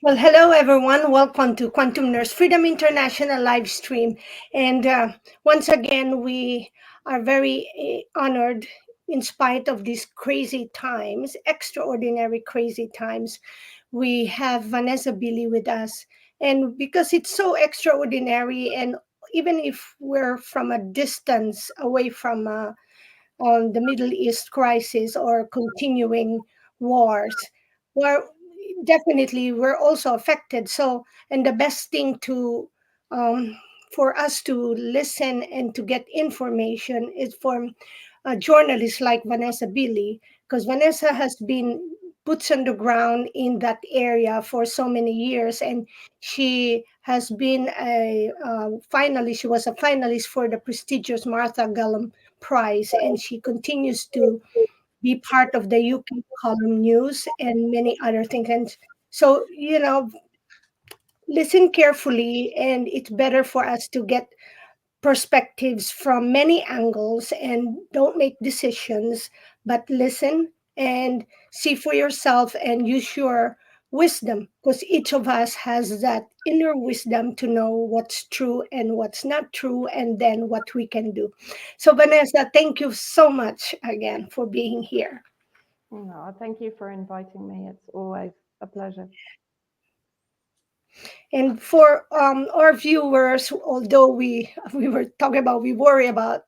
Well, hello everyone. Welcome to Quantum Nurse Freedom International live stream. And once again, we are very honored, in spite of these crazy times, extraordinary crazy times. We have Vanessa Beeley with us. And because it's so extraordinary, and even if we're from a distance away from on the Middle East crisis or continuing wars, where definitely we're also affected. So, and the best thing to for us to listen and to get information is from journalists like Vanessa Beeley, because Vanessa has been boots on the ground in that area for so many years, and she has been a finalist. She was a finalist for the prestigious Martha Gallum Prize, and she continues to be part of the UK column news and many other things. And so, listen carefully, and it's better for us to get perspectives from many angles and don't make decisions, but listen and see for yourself and use your wisdom, because each of us has that inner wisdom to know what's true and what's not true, and then what we can do. So, Vanessa, thank you so much again for being here. No, thank you for inviting me. It's always a pleasure. And for our viewers, although we were talking about, we worry about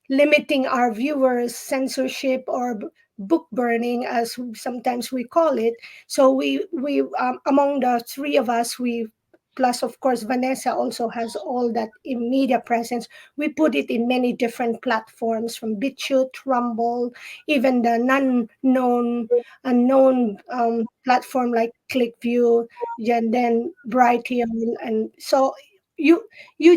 limiting our viewers censorship or book burning, as sometimes we call it. So we among the three of us, we plus of course Vanessa also has all that in media presence. We put it in many different platforms, from BitChute, Rumble, even the non-known unknown platform like ClickView, and then Brighteon. And so you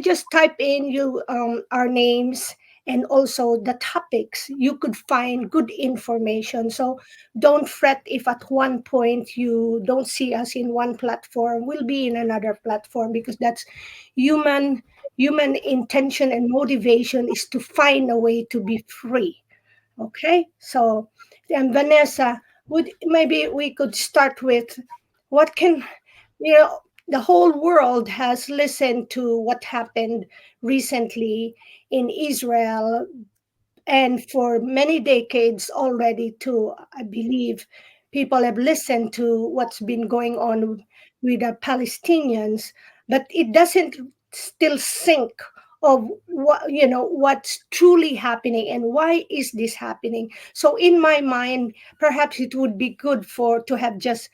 just type in you our names and also the topics, you could find good information. So don't fret if at one point you don't see us in one platform, we'll be in another platform, because that's human human intention and motivation is to find a way to be free. Okay, so and Vanessa, would maybe we could start with what can you know the whole world has listened to what happened recently in Israel, and for many decades already too, I believe people have listened to what's been going on with the Palestinians, but it doesn't still sink of what's truly happening and why is this happening. So in my mind, perhaps it would be good for to have just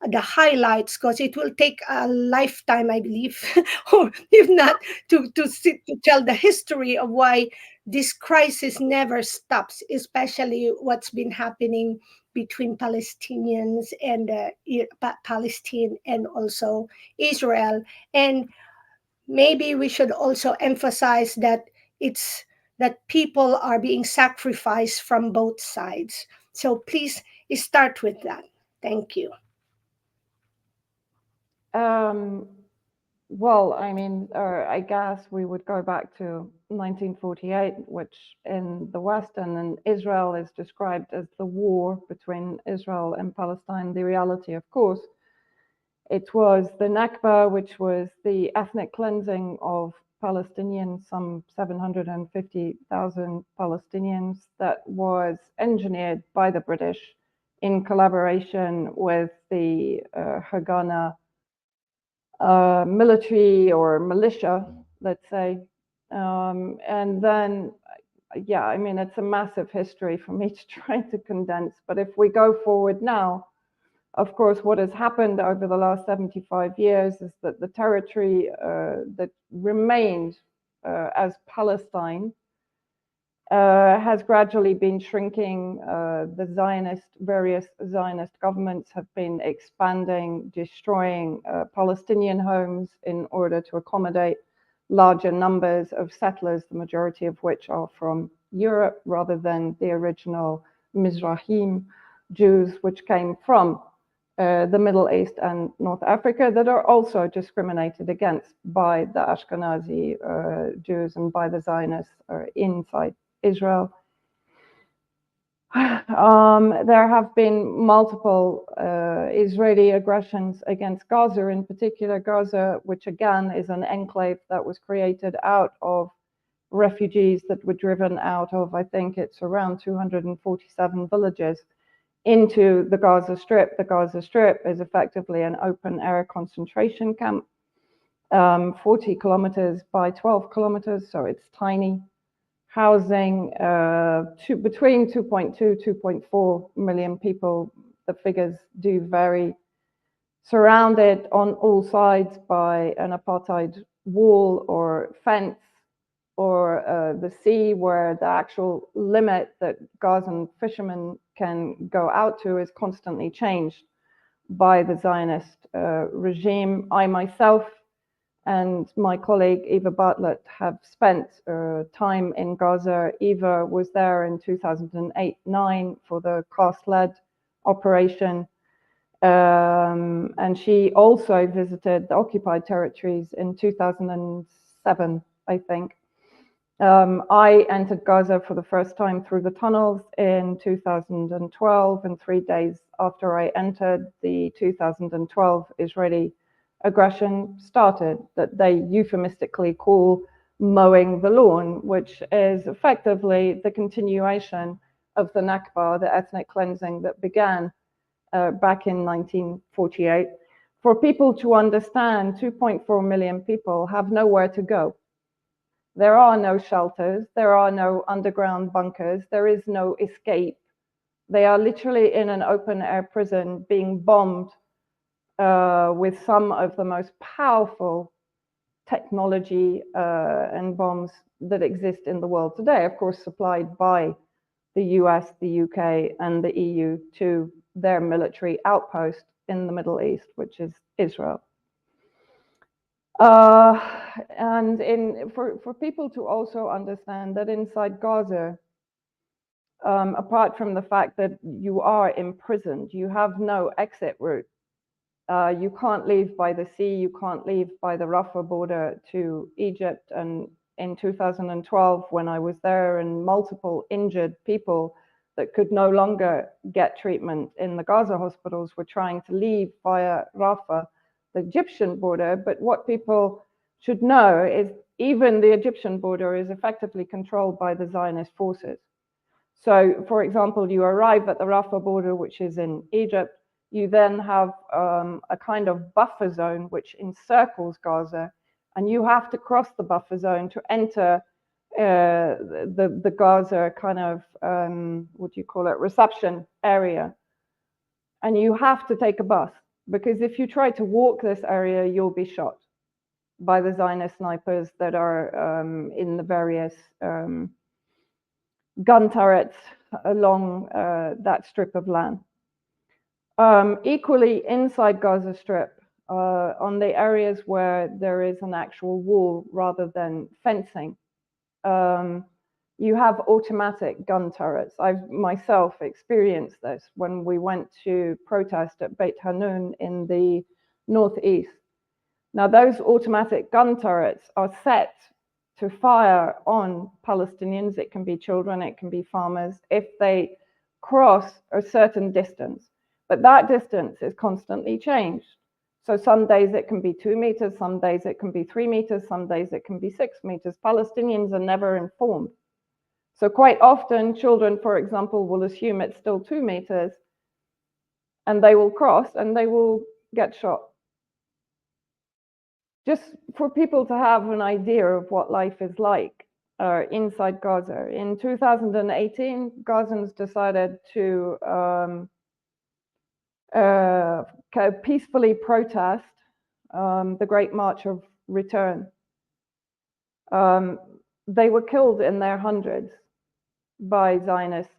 the highlights, because it will take a lifetime, I believe, or if not, to sit to tell the history of why this crisis never stops, especially what's been happening between Palestinians and Palestine and also Israel. And maybe we should also emphasize that it's that people are being sacrificed from both sides. So please start with that. Thank you. Um, well, I mean, I guess we would go back to 1948, which in the West and in Israel is described as the war between Israel and Palestine. The reality, of course, it was the Nakba, which was the ethnic cleansing of Palestinians, some 750,000 Palestinians, that was engineered by the British in collaboration with the Haganah military or militia, let's say. And then, yeah, I mean, it's a massive history for me to try to condense. But if we go forward now, of course, what has happened over the last 75 years is that the territory that remained as Palestine has gradually been shrinking. Various Zionist governments have been expanding, destroying Palestinian homes in order to accommodate larger numbers of settlers, the majority of which are from Europe rather than the original Mizrahim Jews, which came from the Middle East and North Africa, that are also discriminated against by the Ashkenazi Jews and by the Zionists inside Israel. There have been multiple Israeli aggressions against Gaza, in particular Gaza, which again is an enclave that was created out of refugees that were driven out of, I think it's around 247 villages into the Gaza Strip. The Gaza Strip is effectively an open air concentration camp, 40 kilometers by 12 kilometers, so it's tiny, housing between 2.2, 2.4 million people. The figures do vary. Surrounded on all sides by an apartheid wall or fence, or the sea, where the actual limit that Gazan fishermen can go out to is constantly changed by the Zionist regime. I myself and my colleague Eva Bartlett have spent time in Gaza. Eva was there in 2008-9 for the CAST-led operation, and she also visited the occupied territories in 2007, I think. I entered Gaza for the first time through the tunnels in 2012, and 3 days after I entered, the 2012 Israeli aggression started, that they euphemistically call mowing the lawn, which is effectively the continuation of the Nakba, the ethnic cleansing that began back in 1948. For people to understand, 2.4 million people have nowhere to go. There are no shelters, there are no underground bunkers, there is no escape. They are literally in an open air prison being bombed with some of the most powerful technology and bombs that exist in the world today, of course, supplied by the US, the UK, and the EU to their military outpost in the Middle East, which is Israel. And for people to also understand that inside Gaza, apart from the fact that you are imprisoned, you have no exit route. You can't leave by the sea, you can't leave by the Rafah border to Egypt. And in 2012, when I was there, and multiple injured people that could no longer get treatment in the Gaza hospitals were trying to leave via Rafah, the Egyptian border. But what people should know is even the Egyptian border is effectively controlled by the Zionist forces. So, for example, you arrive at the Rafah border, which is in Egypt. You then have a kind of buffer zone which encircles Gaza, and you have to cross the buffer zone to enter the Gaza kind of, what do you call it, reception area. And you have to take a bus, because if you try to walk this area, you'll be shot by the Zionist snipers that are in the various gun turrets along that strip of land. Equally, inside Gaza Strip, on the areas where there is an actual wall rather than fencing, you have automatic gun turrets. I've myself experienced this when we went to protest at Beit Hanun in the northeast. Now, those automatic gun turrets are set to fire on Palestinians. It can be children, it can be farmers, if they cross a certain distance. But that distance is constantly changed. So some days it can be 2 meters, some days it can be 3 meters, some days it can be 6 meters. Palestinians are never informed. So quite often, children, for example, will assume it's still 2 meters, and they will cross and they will get shot. Just for people to have an idea of what life is like inside Gaza. In 2018, Gazans decided to peacefully protest the Great March of Return. They were killed in their hundreds by Zionist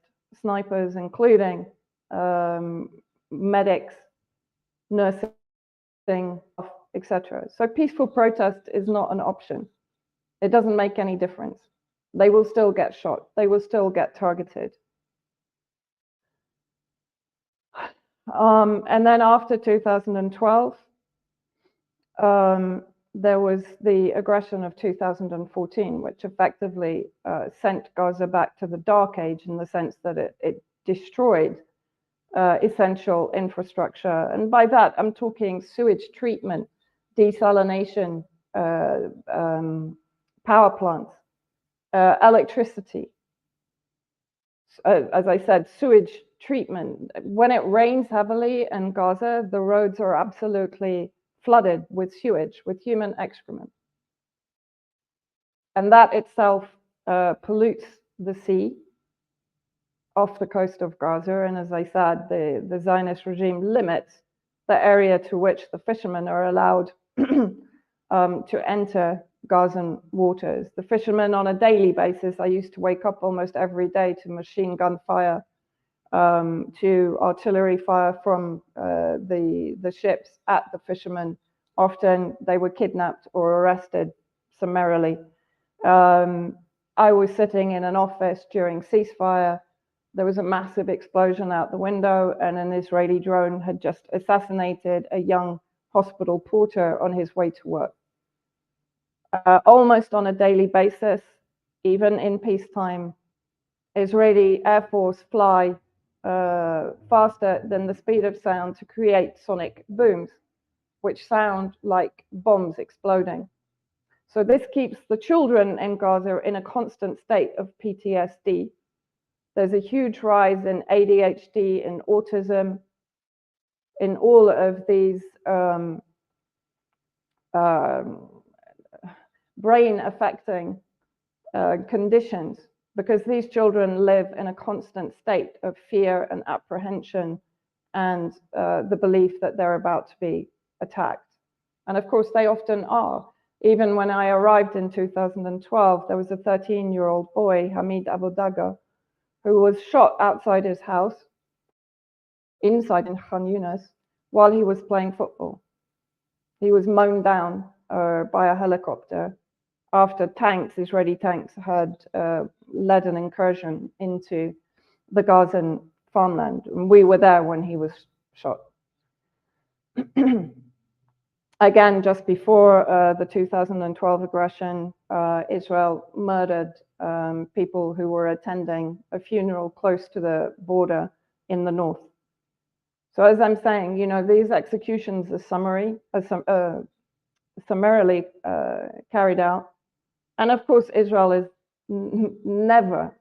snipers, including medics, nursing, etc. So peaceful protest is not an option. It doesn't make any difference. They will still get shot. They will still get targeted. And then after 2012, there was the aggression of 2014, which effectively sent Gaza back to the dark age, in the sense that it destroyed essential infrastructure. And by that, I'm talking sewage treatment, desalination, power plants, electricity. As I said, sewage treatment. When it rains heavily in Gaza, the roads are absolutely flooded with sewage, with human excrement. And that itself pollutes the sea off the coast of Gaza. And as I said, the Zionist regime limits the area to which the fishermen are allowed to enter Gazan waters. The fishermen on a daily basis, I used to wake up almost every day to machine gun fire, to artillery fire from the ships at the fishermen. Often they were kidnapped or arrested summarily. I was sitting in an office during ceasefire. There was a massive explosion out the window, and an Israeli drone had just assassinated a young hospital porter on his way to work. Almost on a daily basis, even in peacetime, Israeli Air Force fly faster than the speed of sound to create sonic booms, which sound like bombs exploding. So this keeps the children in Gaza in a constant state of PTSD. There's a huge rise in ADHD and autism, in all of these brain affecting conditions, because these children live in a constant state of fear and apprehension and the belief that they're about to be attacked. And of course, they often are. Even when I arrived in 2012, there was a 13-year-old boy, Hamid Abu Daga, who was shot outside his house, inside in Khan Yunis, while he was playing football. He was mown down by a helicopter after Israeli tanks, had led an incursion into the Gazan farmland. And we were there when he was shot. Again, just before the 2012 aggression, Israel murdered people who were attending a funeral close to the border in the north. So as I'm saying, you know, these executions are summarily carried out. And of course, Israel is never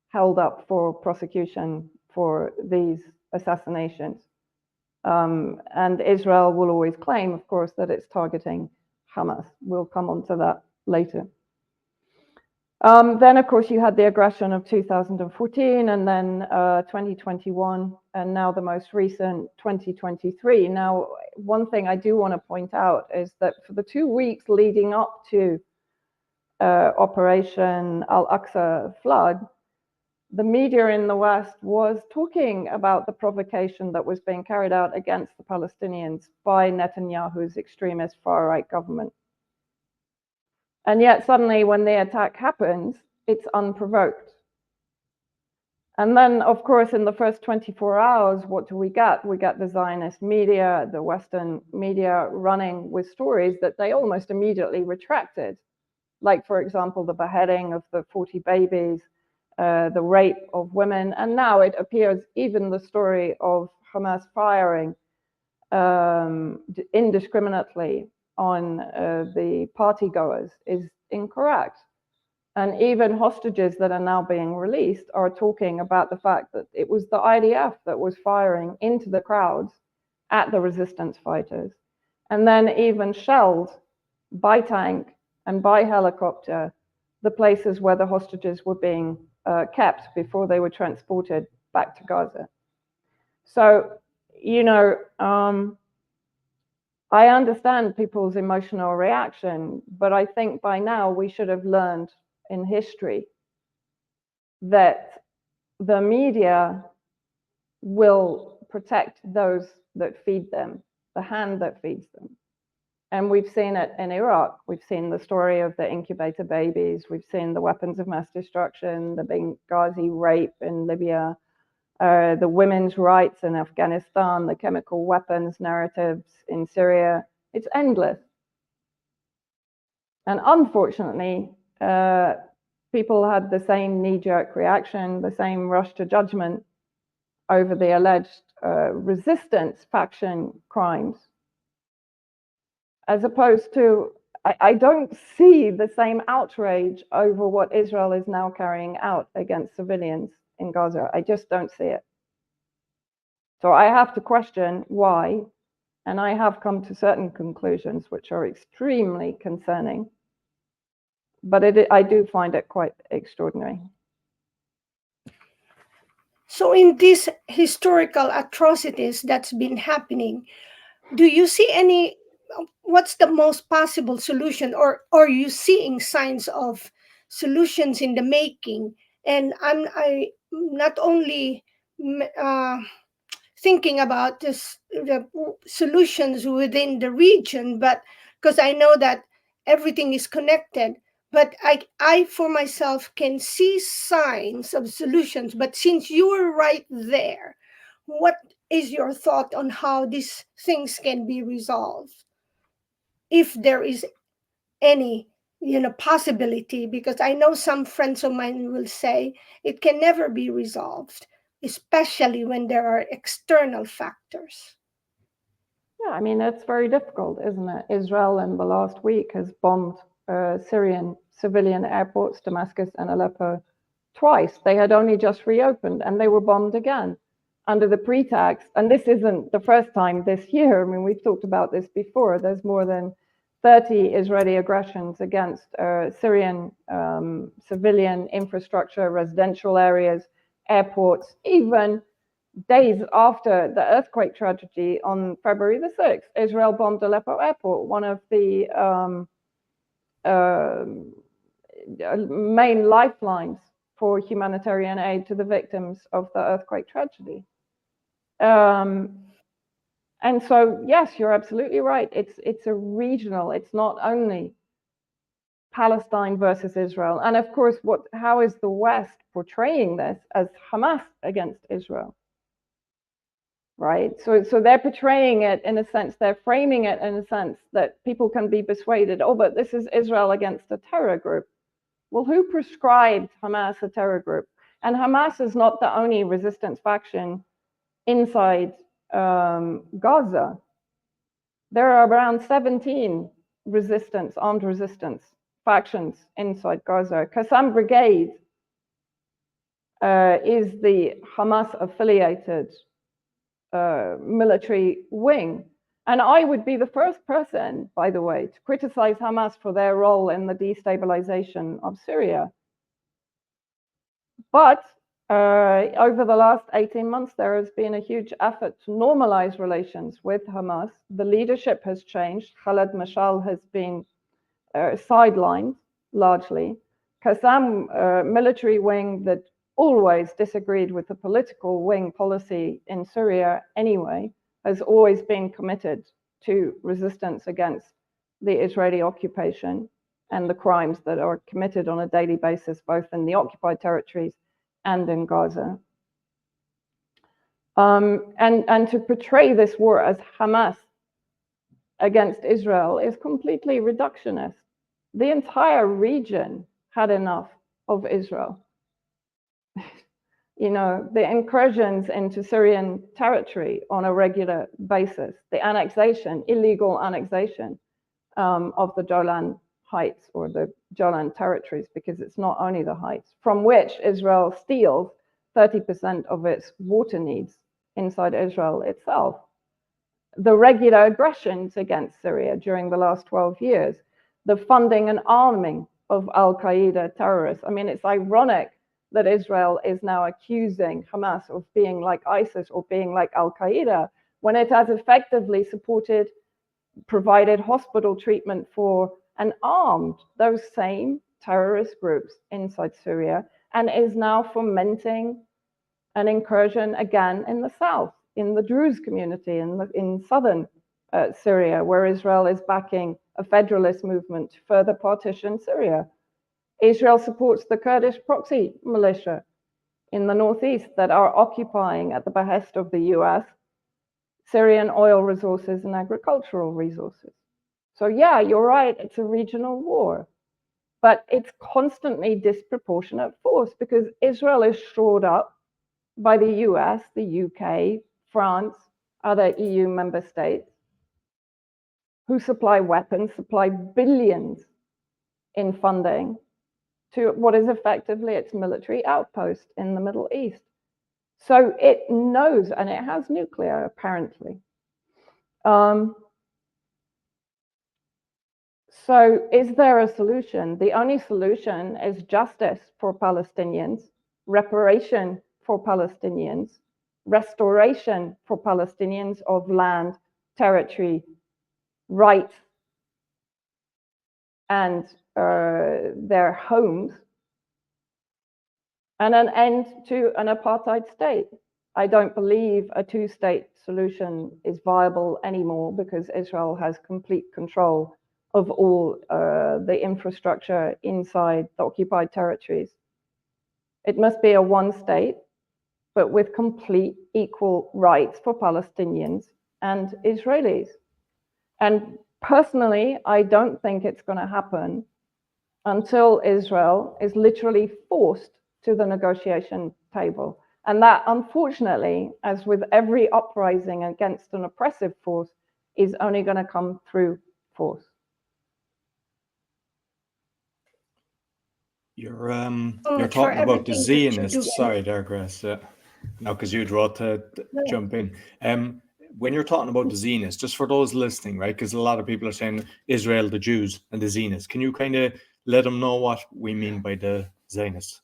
held up for prosecution for these assassinations. And Israel will always claim, of course, that it's targeting Hamas. We'll come on to that later. Then, of course, you had the aggression of 2014, and then 2021, and now the most recent 2023. Now, one thing I do want to point out is that for the 2 weeks leading up to Operation Al-Aqsa flood, the media in the West was talking about the provocation that was being carried out against the Palestinians by Netanyahu's extremist far-right government. And yet suddenly when the attack happens, it's unprovoked. And then, of course, in the first 24 hours, what do we get? We get the Zionist media, the Western media running with stories that they almost immediately retracted. Like, for example, the beheading of the 40 babies, the rape of women, and now it appears even the story of Hamas firing indiscriminately on the partygoers is incorrect. And even hostages that are now being released are talking about the fact that it was the IDF that was firing into the crowds at the resistance fighters, and then even shelled by tank and by helicopter the places where the hostages were being kept before they were transported back to Gaza. So, you know, I understand people's emotional reaction, but I think by now we should have learned in history that the media will protect those that feed them, the hand that feeds them. And we've seen it in Iraq. We've seen the story of the incubator babies. We've seen the weapons of mass destruction, the Benghazi rape in Libya, the women's rights in Afghanistan, the chemical weapons narratives in Syria. It's endless. And unfortunately, people had the same knee-jerk reaction, the same rush to judgment over the alleged resistance faction crimes, as opposed to, I don't see the same outrage over what Israel is now carrying out against civilians in Gaza. I just don't see it. So I have to question why, and I have come to certain conclusions which are extremely concerning, but I do find it quite extraordinary. So in these historical atrocities that's been happening, do you see any, what's the most possible solution, or are you seeing signs of solutions in the making? And I not only thinking about the solutions within the region, but because I know that everything is connected, but I for myself can see signs of solutions. But since you were right there, what is your thought on how these things can be resolved, if there is any possibility? Because I know some friends of mine will say it can never be resolved, especially when there are external factors. Yeah, I mean, it's very difficult, isn't it? Israel in the last week has bombed Syrian civilian airports, Damascus and Aleppo, twice. They had only just reopened and they were bombed again under the pretext. And this isn't the first time this year. I mean, we've talked about this before. There's more than 30 Israeli aggressions against Syrian civilian infrastructure, residential areas, airports, even days after the earthquake tragedy on February the 6th. Israel bombed Aleppo airport, one of the main lifelines for humanitarian aid to the victims of the earthquake tragedy. And so, yes, you're absolutely right. It's a regional, it's not only Palestine versus Israel. And of course, how is the West portraying this as Hamas against Israel? Right? So they're portraying it in a sense, they're framing it in a sense that people can be persuaded, oh, but this is Israel against a terror group. Well, who prescribed Hamas a terror group? And Hamas is not the only resistance faction inside Gaza. There are around 17 armed resistance factions inside Gaza. Qassam Brigade is the Hamas-affiliated military wing. And I would be the first person, by the way, to criticize Hamas for their role in the destabilization of Syria. But over the last 18 months, there has been a huge effort to normalize relations with Hamas. The leadership has changed. Khaled Mashal has been sidelined largely. Qassam military wing that always disagreed with the political wing policy in Syria anyway, has always been committed to resistance against the Israeli occupation and the crimes that are committed on a daily basis, both in the occupied territories and in Gaza. And to portray this war as Hamas against Israel is completely reductionist. The entire region had enough of Israel. The incursions into Syrian territory on a regular basis, the annexation, illegal annexation of the Golan Heights or the Golan territories, because it's not only the heights, from which Israel steals 30% of its water needs inside Israel itself. The regular aggressions against Syria during the last 12 years, the funding and arming of al-Qaeda terrorists. I mean, it's ironic that Israel is now accusing Hamas of being like ISIS or being like al-Qaeda when it has effectively provided hospital treatment for and armed those same terrorist groups inside Syria, and is now fomenting an incursion again in the south, in the Druze community, in southern Syria, where Israel is backing a federalist movement to further partition Syria. Israel supports the Kurdish proxy militia in the northeast that are occupying, at the behest of the US, Syrian oil resources and agricultural resources. So yeah, you're right, it's a regional war, but it's constantly disproportionate force because Israel is shored up by the US, the UK, France, other EU member states, who supply weapons, supply billions in funding to what is effectively its military outpost in the Middle East. So it knows, and it has nuclear, apparently. So is there a solution? The only solution is justice for Palestinians, reparation for Palestinians, restoration for Palestinians of land, territory, rights, and their homes, and an end to an apartheid state. I don't believe a two-state solution is viable anymore because Israel has complete control of all the infrastructure inside the occupied territories. It must be a one state, but with complete equal rights for Palestinians and Israelis. And personally, I don't think it's going to happen until Israel is literally forced to the negotiation table. And that, unfortunately, as with every uprising against an oppressive force, is only going to come through force. You're talking about the Zionists. Sorry there, Grace. No, because you'd wrote to jump in. When you're talking about the Zionists, just for those listening, right? Because a lot of people are saying Israel, the Jews, and the Zionists. Can you kind of let them know what we mean by the Zionists?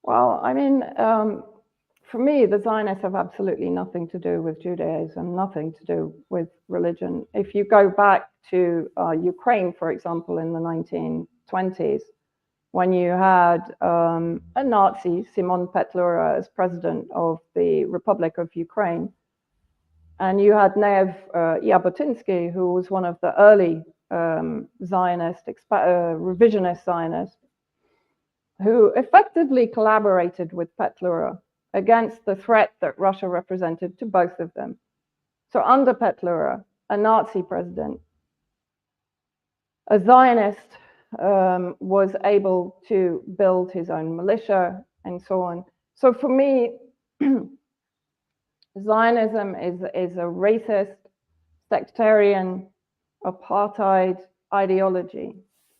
Well, I mean, for me, the Zionists have absolutely nothing to do with Judaism, nothing to do with religion. If you go back to Ukraine, for example, in the 1920s, when you had a Nazi, Simon Petlura, as president of the Republic of Ukraine, and you had Nev Jabotinsky, who was one of the early Zionist, revisionist Zionists, who effectively collaborated with Petlura against the threat that Russia represented to both of them. So under Petlura, a Nazi president, a Zionist was able to build his own militia and so on. So for me, Zionism is a racist, sectarian, apartheid ideology.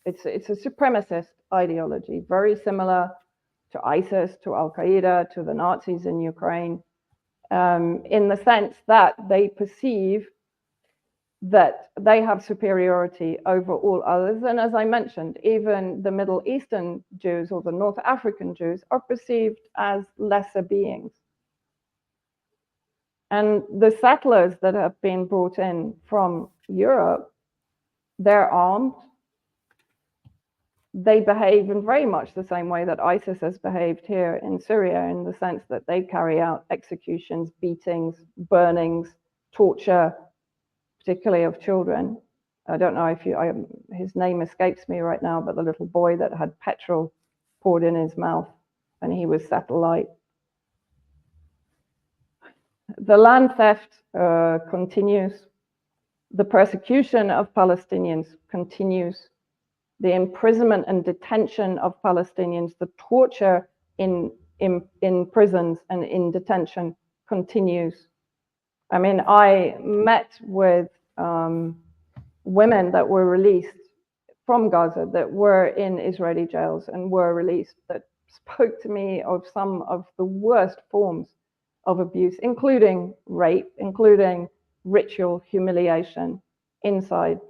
It's a supremacist ideology, very similar to ISIS, to Al-Qaeda, to the Nazis in Ukraine, in the sense that they perceive that they have superiority over all others. And as I mentioned, even the Middle Eastern Jews or the North African Jews are perceived as lesser beings. And the settlers that have been brought in from Europe, they're armed. They behave in very much the same way that ISIS has behaved here in Syria, in the sense that they carry out executions, beatings, burnings, torture, particularly of children. I don't know if his name escapes me right now, but the little boy that had petrol poured in his mouth and he was set alight. The land theft continues. The persecution of Palestinians continues. The imprisonment and detention of Palestinians, the torture in prisons and in detention continues. I mean, I met with women that were released from Gaza, that were in Israeli jails and were released, that spoke to me of some of the worst forms of abuse, including rape, including ritual humiliation inside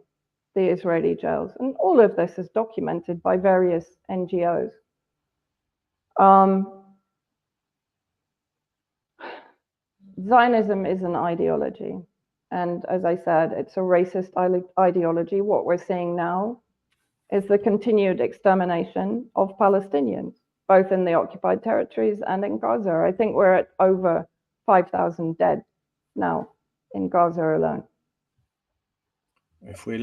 the Israeli jails. And all of this is documented by various NGOs. Zionism is an ideology. And as I said, it's a racist ideology. What we're seeing now is the continued extermination of Palestinians, both in the occupied territories and in Gaza. I think we're at over 5,000 dead now in Gaza alone.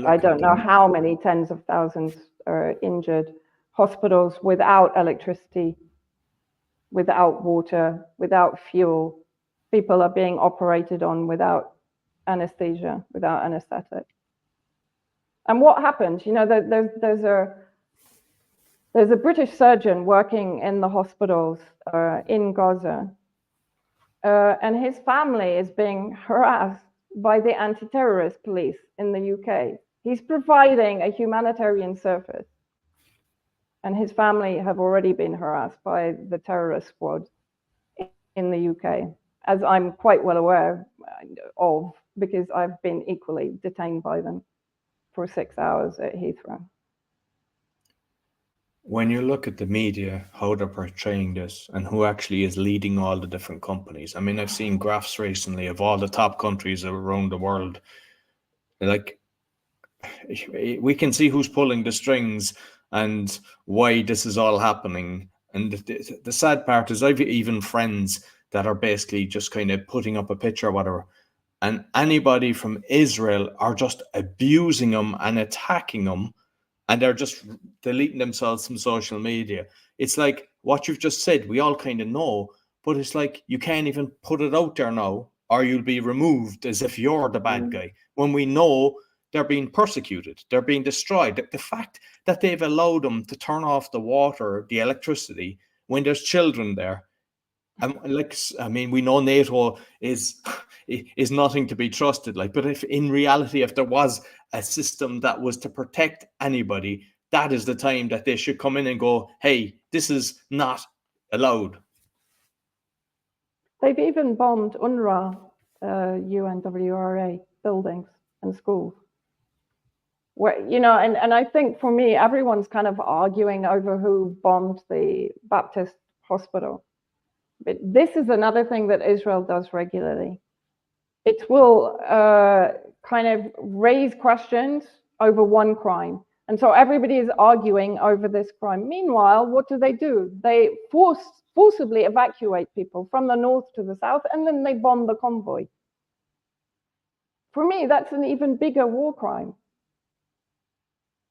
I don't know how many tens of thousands are injured. Hospitals without electricity, without water, without fuel. People are being operated on without anesthesia, without anesthetic. And what happens? You know, there's There's a British surgeon working in the hospitals in Gaza, and his family is being harassed by the anti-terrorist police in the UK. He's providing a humanitarian service, and his family have already been harassed by the terrorist squad in the UK, as I'm quite well aware of, because I've been equally detained by them for 6 hours at Heathrow. When you look at the media, how they're portraying this and who actually is leading all the different companies. I mean, I've seen graphs recently of all the top countries around the world. Like, we can see who's pulling the strings and why this is all happening. And the sad part is I've even friends that are basically just kind of putting up a picture or whatever. And anybody from Israel are just abusing them and attacking them. And they're just deleting themselves from social media. It's like what you've just said, we all kind of know, but it's like you can't even put it out there now, or you'll be removed as if you're the bad guy. When we know they're being persecuted, they're being destroyed. The fact that they've allowed them to turn off the water, the electricity, when there's children there. I mean, we know NATO is nothing to be trusted. Like, but if in reality, if there was a system that was to protect anybody, that is the time that they should come in and go, hey, this is not allowed. They've even bombed UNRWA, UNWRA buildings and schools. Where, you know, and I think for me, everyone's kind of arguing over who bombed the Baptist hospital. But this is another thing that Israel does regularly. It will kind of raise questions over one crime. And so everybody is arguing over this crime. Meanwhile, what do? They forcibly evacuate people from the north to the south, and then they bomb the convoy. For me, that's an even bigger war crime.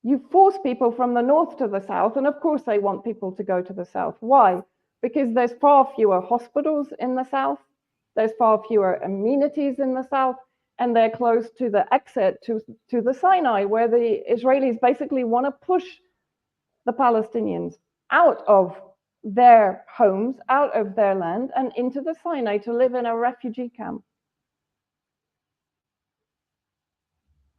You force people from the north to the south, and of course they want people to go to the south. Why? Because there's far fewer hospitals in the south, there's far fewer amenities in the south, and they're close to the exit to the Sinai, where the Israelis basically want to push the Palestinians out of their homes, out of their land, and into the Sinai to live in a refugee camp.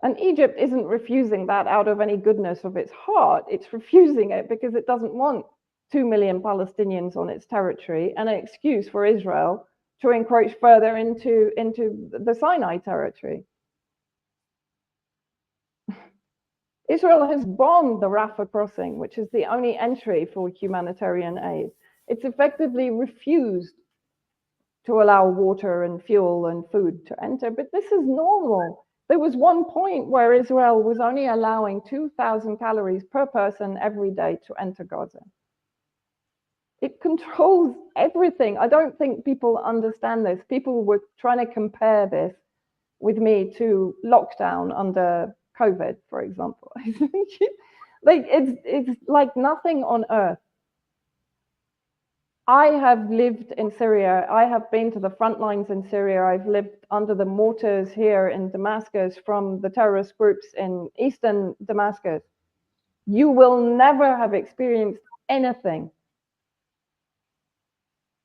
And Egypt isn't refusing that out of any goodness of its heart. It's refusing it because it doesn't want 2 million Palestinians on its territory and an excuse for Israel to encroach further into the Sinai territory. Israel has bombed the Rafah crossing, which is the only entry for humanitarian aid. It's effectively refused to allow water and fuel and food to enter, but this is normal. There was one point where Israel was only allowing 2,000 calories per person every day to enter Gaza. It controls everything. I don't think people understand this. People were trying to compare this with me to lockdown under COVID, for example. Like it's like nothing on earth. I have lived in Syria. I have been to the front lines in Syria. I've lived under the mortars here in Damascus from the terrorist groups in eastern Damascus. You will never have experienced anything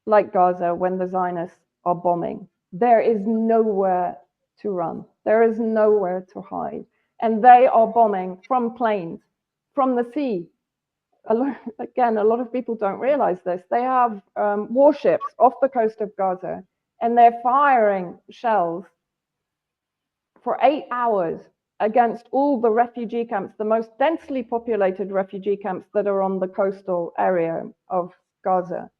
like Gaza when the Zionists are bombing. There is nowhere to run. There is nowhere to hide. And they are bombing from planes, from the sea. Again, a lot of people don't realize this. They have warships off the coast of Gaza, and they're firing shells for 8 hours against all the refugee camps, the most densely populated refugee camps that are on the coastal area of Gaza.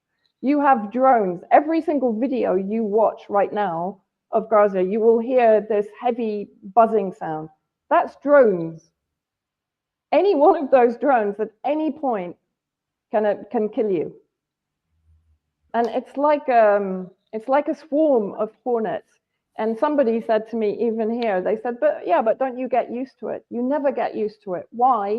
You have drones. Every single video you watch right now of Gaza, you will hear this heavy buzzing sound. That's drones. Any one of those drones at any point can kill you. And it's like a swarm of hornets. And somebody said to me, even here, they said, but don't you get used to it? You never get used to it. Why?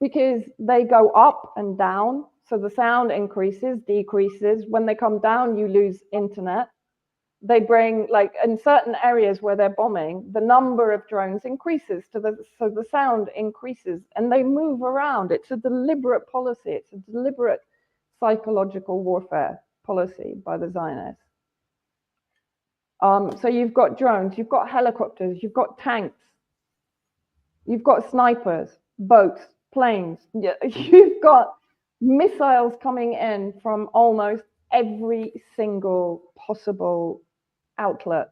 Because they go up and down. So the sound increases, decreases. When they come down, you lose internet. they bring, like in certain areas where they're bombing, the number of drones increases so the sound increases and they move around. It's a deliberate policy. It's a deliberate psychological warfare policy by the Zionists. So you've got drones, you've got helicopters, you've got tanks, you've got snipers, boats, planes. You've got missiles coming in from almost every single possible outlet.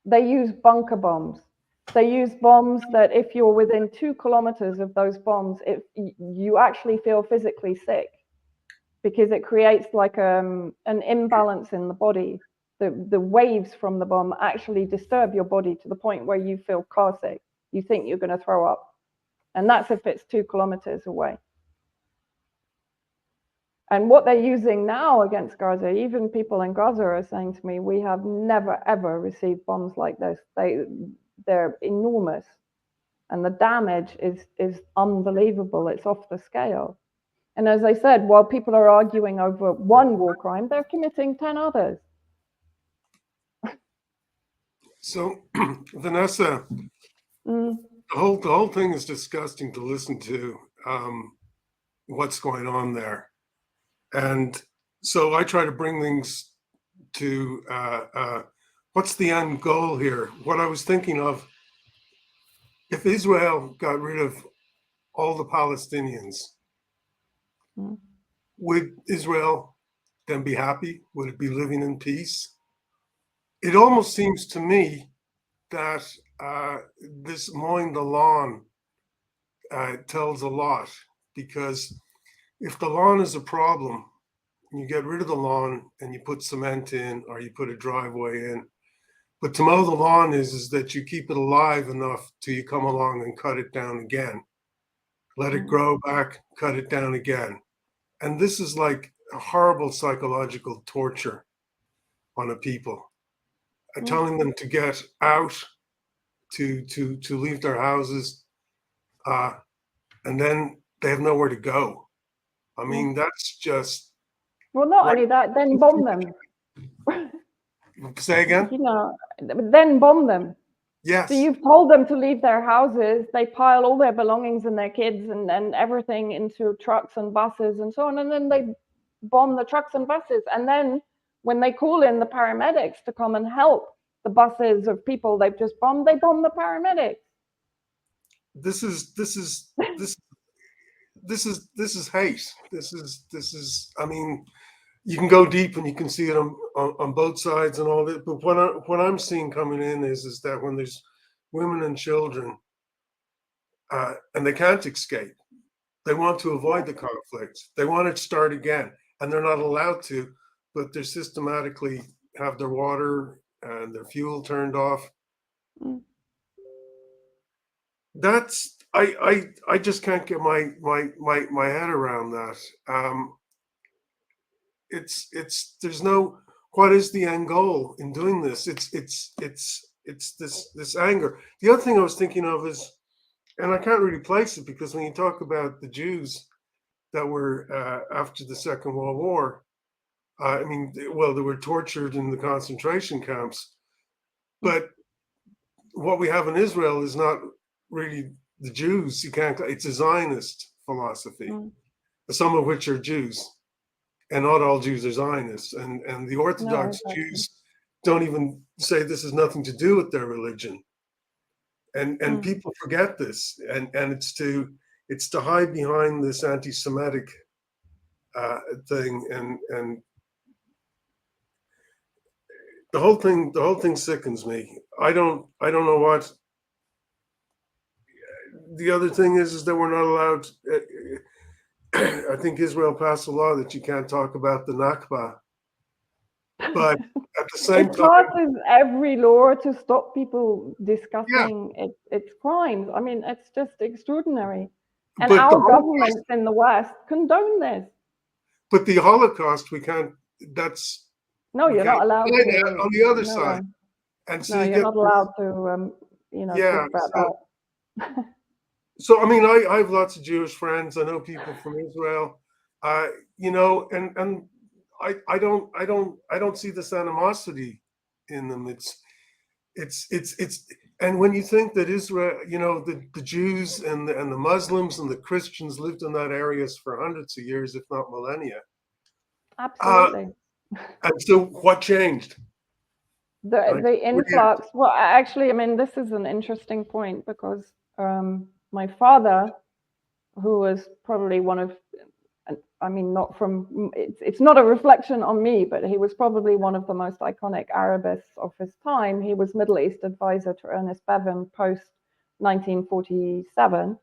They use bunker bombs. They use bombs that if you're within 2 kilometers of those bombs, you actually feel physically sick because it creates like an imbalance in the body. The waves from the bomb actually disturb your body to the point where you feel car sick. You think you're going to throw up. And that's if it's 2 kilometers away. And what they're using now against Gaza, even people in Gaza are saying to me, we have never, ever received bombs like this. They're enormous. And the damage is unbelievable. It's off the scale. And as I said, while people are arguing over one war crime, they're committing 10 others. So, Vanessa, the whole thing is disgusting to listen to, what's going on there. And so I try to bring things to what's the end goal here? What I was thinking of, if Israel got rid of all the Palestinians, would Israel then be happy? Would it be living in peace? It almost seems to me that this mowing the lawn tells a lot, because if the lawn is a problem, you get rid of the lawn and you put cement in or you put a driveway in. But to mow the lawn is that you keep it alive enough till you come along and cut it down again. Let it grow back, cut it down again. And this is like a horrible psychological torture on a people. Telling them to get out, to leave their houses, and then they have nowhere to go. I mean, that's just... Well, not only that, then bomb them. Say again? You know, then bomb them. Yes. So you've told them to leave their houses. They pile all their belongings and their kids and everything into trucks and buses and so on. And then they bomb the trucks and buses. And then when they call in the paramedics to come and help the buses of people they've just bombed, they bomb the paramedics. This is hate. This is, I mean, you can go deep and you can see it on both sides and all that. But what I'm seeing coming in is that when there's women and children, and they can't escape, they want to avoid the conflict. They want it to start again, and they're not allowed to, but they're systematically have their water and their fuel turned off. That's I just can't get my head around that. It's there's no, what is the end goal in doing this? It's this anger. The other thing I was thinking of is, and I can't really place it, because when you talk about the Jews that were after the Second World War, I mean, well, they were tortured in the concentration camps, but what we have in Israel is not really the Jews. You can't. It's a Zionist philosophy, some of which are Jews. And not all Jews are Zionists, and the Orthodox Jews don't even say this has nothing to do with their religion, and people forget this, and it's to hide behind this anti-Semitic thing, and the whole thing sickens me. I don't know what. The other thing is that we're not allowed. I think Israel passed a law that you can't talk about the Nakba, but at the same time, it passes every law to stop people discussing its crimes. I mean, it's just extraordinary. And but our governments in the West condone this. But the Holocaust, we can't. That's no, you're not allowed to. On the other side, and so you're not allowed to. Talk about that. So, I mean, I have lots of Jewish friends. I know people from Israel, and I don't see this animosity in them. And when you think that Israel, the Jews and the Muslims and the Christians lived in that areas for hundreds of years, if not millennia. Absolutely. And so what changed? The influx. Well, actually, I mean, this is an interesting point because my father, who was probably one of, I mean, it's not a reflection on me, but he was probably one of the most iconic Arabists of his time. He was Middle East advisor to Ernest Bevin post 1947.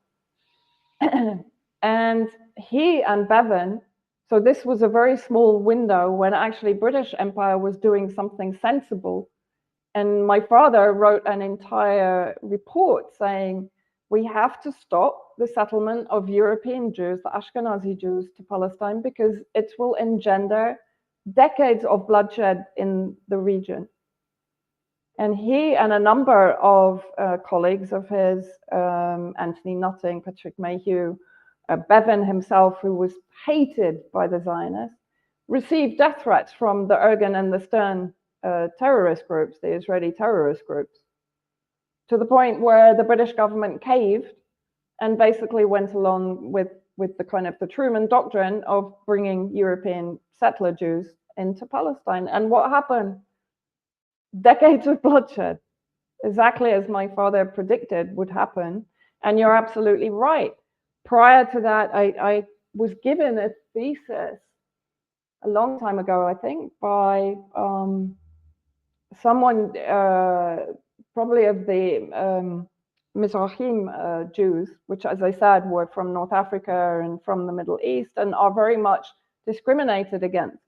And he and Bevin, so this was a very small window when actually British Empire was doing something sensible. And my father wrote an entire report saying, we have to stop the settlement of European Jews, the Ashkenazi Jews, to Palestine because it will engender decades of bloodshed in the region. And he and a number of colleagues of his, Anthony Nutting, Patrick Mayhew, Bevin himself, who was hated by the Zionists, received death threats from the Ergen and the Stern terrorist groups, the Israeli terrorist groups, to the point where the British government caved and basically went along with the kind of the Truman doctrine of bringing European settler Jews into Palestine. And what happened? Decades of bloodshed, exactly as my father predicted would happen. And you're absolutely right. Prior to that, I was given a thesis a long time ago, I think, by someone probably of the Mizrahim Jews, which, as I said, were from North Africa and from the Middle East and are very much discriminated against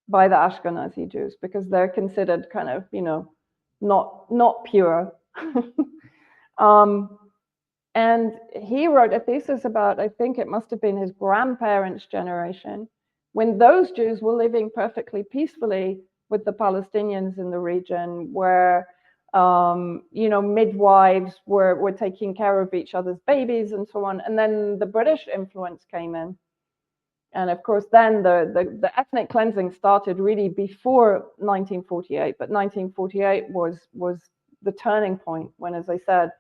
by the Ashkenazi Jews because they're considered kind of, not pure. And he wrote a thesis about, I think it must have been his grandparents' generation, when those Jews were living perfectly peacefully with the Palestinians in the region, where midwives were taking care of each other's babies and so on. And then the British influence came in. And of course, then the ethnic cleansing started really before 1948. But 1948 was the turning point when, as I said,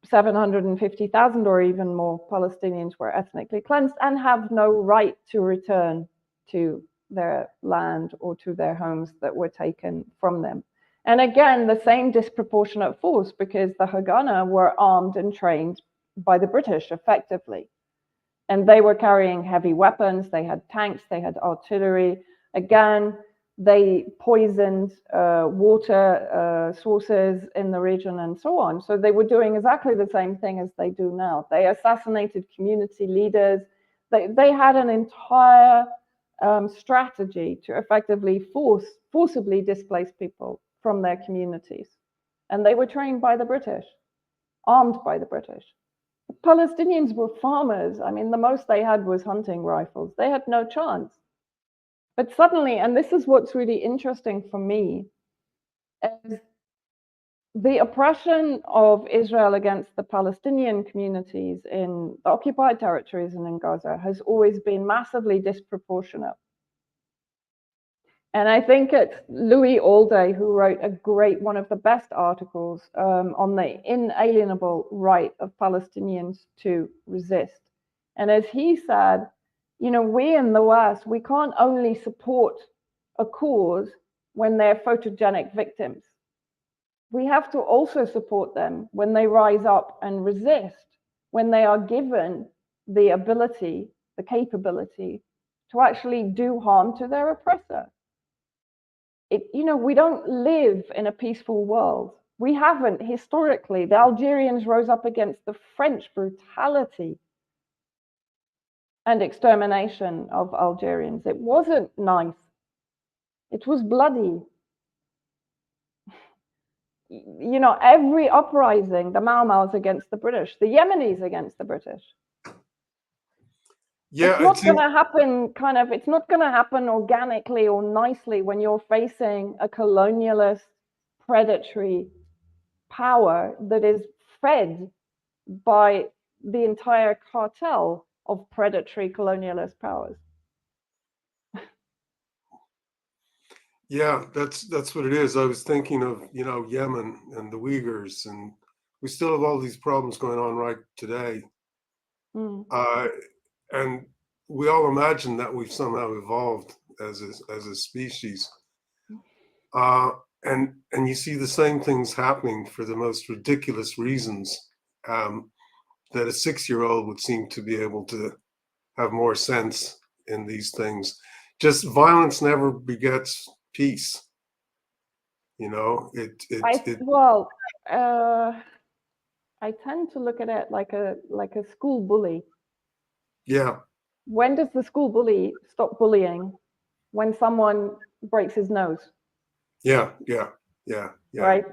750,000 or even more Palestinians were ethnically cleansed and have no right to return to their land or to their homes that were taken from them. And again, the same disproportionate force because the Haganah were armed and trained by the British effectively. And they were carrying heavy weapons, they had tanks, they had artillery. Again, they poisoned water sources in the region and so on. So they were doing exactly the same thing as they do now. They assassinated community leaders. They had an entire strategy to effectively forcibly displace people from their communities. And they were trained by the British, armed by the British. The Palestinians were farmers. I mean, the most they had was hunting rifles. They had no chance. But suddenly, and this is what's really interesting for me, is the oppression of Israel against the Palestinian communities in the occupied territories and in Gaza has always been massively disproportionate. And I think it's Louis Alday who wrote one of the best articles on the inalienable right of Palestinians to resist. And as he said, we in the West, we can't only support a cause when they're photogenic victims. We have to also support them when they rise up and resist, when they are given the ability, the capability to actually do harm to their oppressor. We don't live in a peaceful world. We haven't historically. The Algerians rose up against the French brutality and extermination of Algerians. It wasn't nice. It was bloody. Every uprising, the Mau Mau's against the British, the Yemenis against the British. Yeah, it's not going to happen it's not going to happen organically or nicely when you're facing a colonialist, predatory power that is fed by the entire cartel of predatory colonialist powers. Yeah, that's what it is. I was thinking of, Yemen and the Uyghurs, and we still have all these problems going on right today. And we all imagine that we've somehow evolved as a species. And you see the same things happening for the most ridiculous reasons, that a 6-year-old would seem to be able to have more sense in these things. Just violence never begets peace. I tend to look at it like a school bully. Yeah. When does the school bully stop bullying? When someone breaks his nose. Yeah. Right.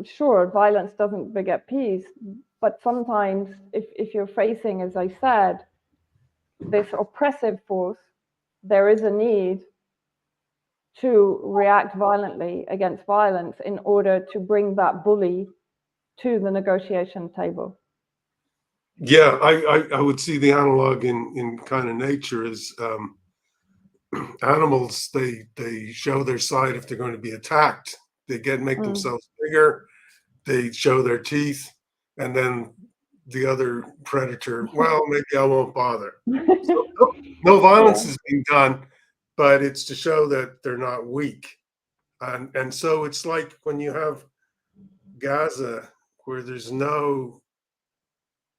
Sure, violence doesn't beget peace, but sometimes if you're facing, as I said, this oppressive force, there is a need to react violently against violence in order to bring that bully to the negotiation table. Yeah, I would see the analog in kind of nature as animals, they show their side if they're going to be attacked. They make themselves bigger, they show their teeth, and then the other predator, well, maybe I won't bother. So no violence is being done, but it's to show that they're not weak. And so it's like when you have Gaza, where there's no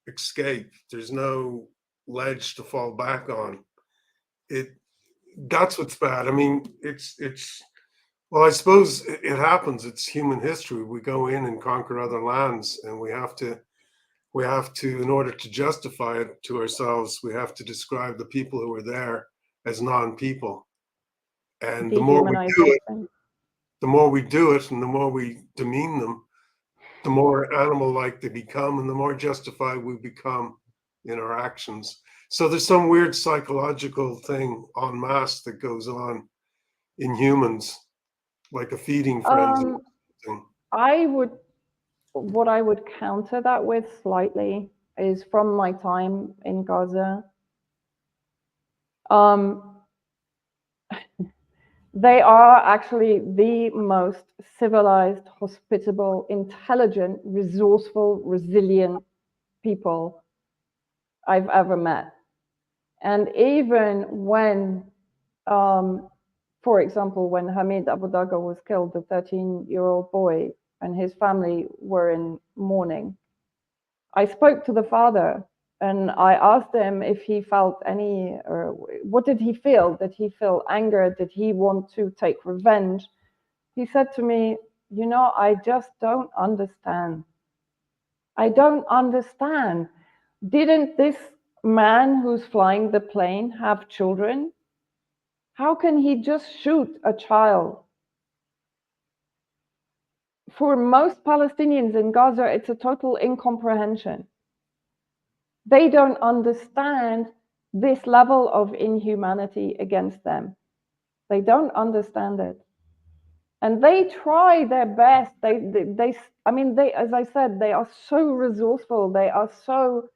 escape, there's no ledge to fall back on. That's what's bad. I mean, well, I suppose it happens. It's human history. We go in and conquer other lands, and we have to, in order to justify it to ourselves, we have to describe the people who were there as non-people. And the more we do it, and the more we demean them, the more animal-like they become, and the more justified we become in our actions. So there's some weird psychological thing en masse that goes on in humans, like a feeding frenzy. What I would counter that with slightly is from my time in Gaza. They are actually the most civilized, hospitable, intelligent, resourceful, resilient people I've ever met. And even when, for example, when Hamid Abu Daga was killed, the 13-year-old boy, and his family were in mourning, I spoke to the father and I asked him if he felt or what did he feel? Did he feel anger? Did he want to take revenge? He said to me, I just don't understand. I don't understand. Didn't this man who's flying the plane have children? How can he just shoot a child? For most Palestinians in Gaza, it's a total incomprehension. They don't understand this level of inhumanity against them. They don't understand it. And they try their best. As I said, they are so resourceful. They are so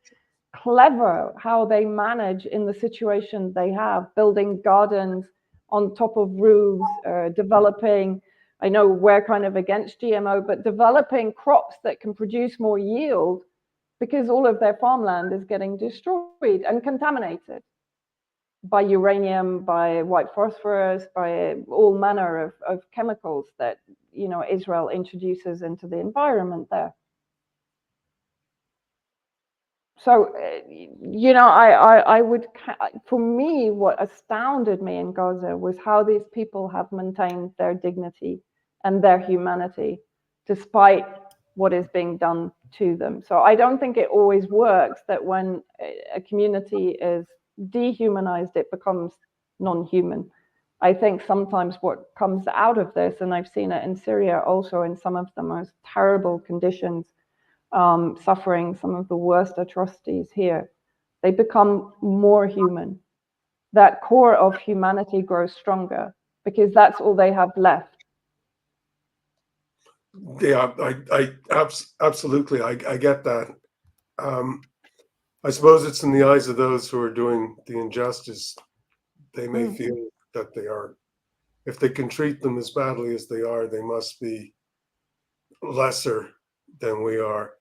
clever how they manage in the situation they have, building gardens on top of roofs, developing, I know we're kind of against GMO, but developing crops that can produce more yield because all of their farmland is getting destroyed and contaminated by uranium, by white phosphorus, by all manner of chemicals that, Israel introduces into the environment there. So, for me, what astounded me in Gaza was how these people have maintained their dignity and their humanity despite what is being done to them. So I don't think it always works that when a community is dehumanized, it becomes non-human. I think sometimes what comes out of this, and I've seen it in Syria also in some of the most terrible conditions, suffering some of the worst atrocities here, they become more human. That core of humanity grows stronger because that's all they have left. Yeah, I absolutely, I get that. I suppose it's in the eyes of those who are doing the injustice. They may feel that they are if they can treat them as badly as they are, they must be lesser than we are.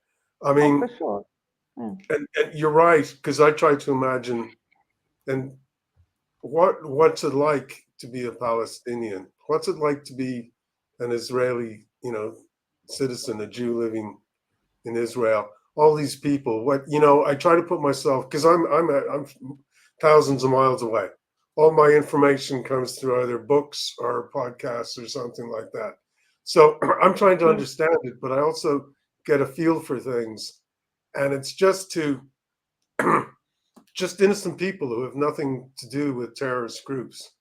I mean, for sure. Yeah. and you're right, because I try to imagine, and what's it like to be a Palestinian? What's it like to be an Israeli, citizen, a Jew living in Israel? All these people, I try to put myself, because I'm thousands of miles away. All my information comes through either books or podcasts or something like that. So I'm trying to understand it, but I also get a feel for things. And it's just just innocent people who have nothing to do with terrorist groups,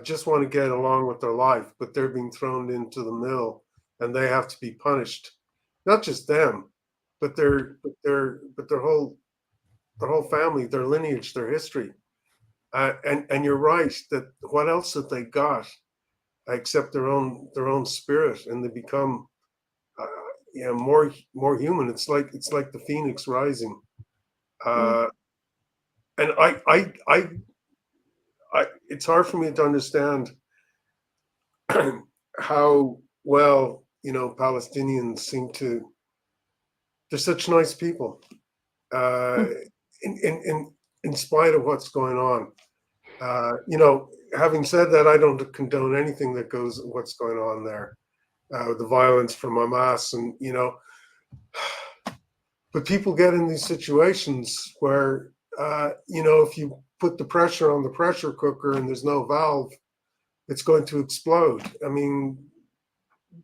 just want to get along with their life, but they're being thrown into the mill and they have to be punished. Not just them, but their whole family, their lineage, their history. And you're right that what else have they got except their own spirit, and they become more human. It's like the phoenix rising. And it's hard for me to understand how well Palestinians seem to. They're such nice people, in spite of what's going on. Having said that, I don't condone anything what's going on there, the violence from Hamas, and but people get in these situations where if you put the pressure on the pressure cooker and there's no valve, it's going to explode. I mean,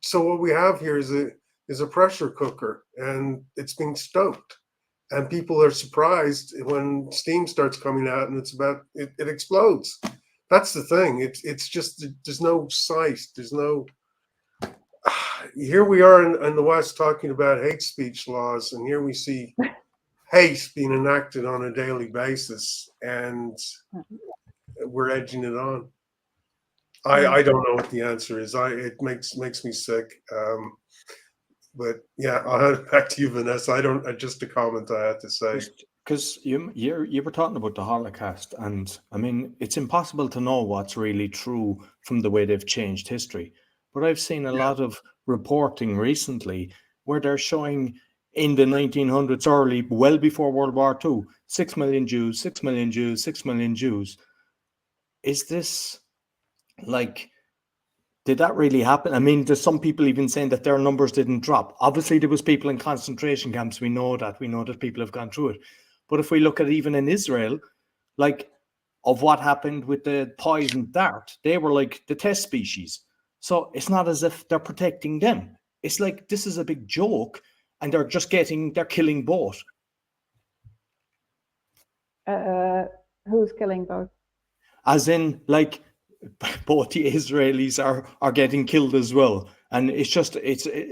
so what we have here is a pressure cooker, and it's being stoked, and people are surprised when steam starts coming out, and it explodes. That's the thing. It's just there's no sight. There's no. Here we are in the West talking about hate speech laws, and here we see hate being enacted on a daily basis, and we're edging it on. I don't know what the answer is. It makes me sick. But yeah, I'll hand it back to you, Vanessa. Just a comment I had to say. Because you were talking about the Holocaust, and I mean, it's impossible to know what's really true from the way they've changed history. But I've seen a lot of reporting recently where they're showing in the 1900s, early, well before World War II, 6 million Jews, 6 million Jews, 6 million Jews. Is this like, did that really happen? I mean, there's some people even saying that their numbers didn't drop. Obviously, there was people in concentration camps. We know that people have gone through it. But if we look at even in Israel, like of what happened with the poison dart, they were like the test species. So it's not as if they're protecting them. It's like this is a big joke, and they're killing both. Who's killing both? As in, like, both the Israelis are getting killed as well, and it's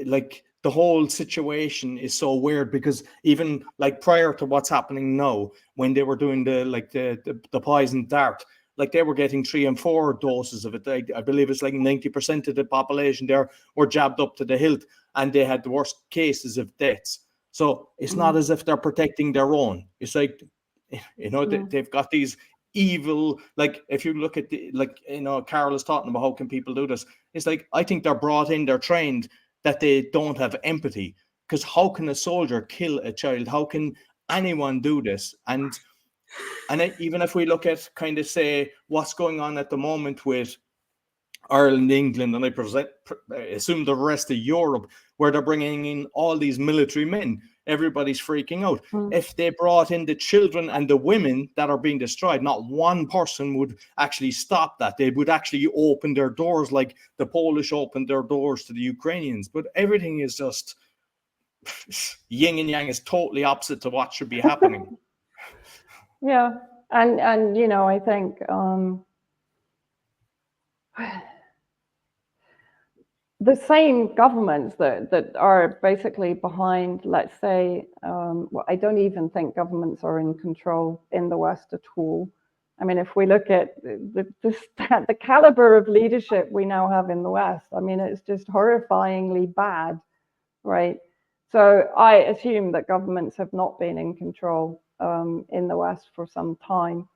like the whole situation is so weird, because even like prior to what's happening now, when they were doing the poison dart, like they were getting 3 and 4 doses of it. I believe it's like 90% of the population there were jabbed up to the hilt, and they had the worst cases of deaths. So it's not as if they're protecting their own. It's like, they've got these evil, like if you look at Carol is talking about how can people do this. It's like, I think they're brought in, they're trained, that they don't have empathy, because how can a soldier kill a child? How can anyone do this? And even if we look at kind of say what's going on at the moment with Ireland, England, and I assume the rest of Europe, where they're bringing in all these military men, everybody's freaking out. If they brought in the children and the women that are being destroyed, not one person would actually stop that. They would actually open their doors like the Polish opened their doors to the Ukrainians. But everything is just yin and yang, is totally opposite to what should be happening. Yeah, and I think the same governments that are basically behind, let's say, I don't even think governments are in control in the West at all. I mean, if we look at the caliber of leadership we now have in the West, I mean, it's just horrifyingly bad, right? So I assume that governments have not been in control in the West for some time.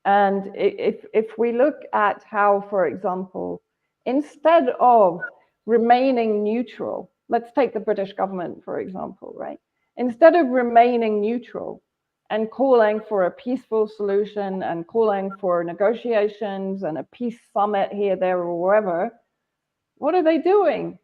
And if we look at how, for example, instead of remaining neutral, let's take the British government, for example, right? Instead of remaining neutral and calling for a peaceful solution and calling for negotiations and a peace summit here, there, or wherever, what are they doing?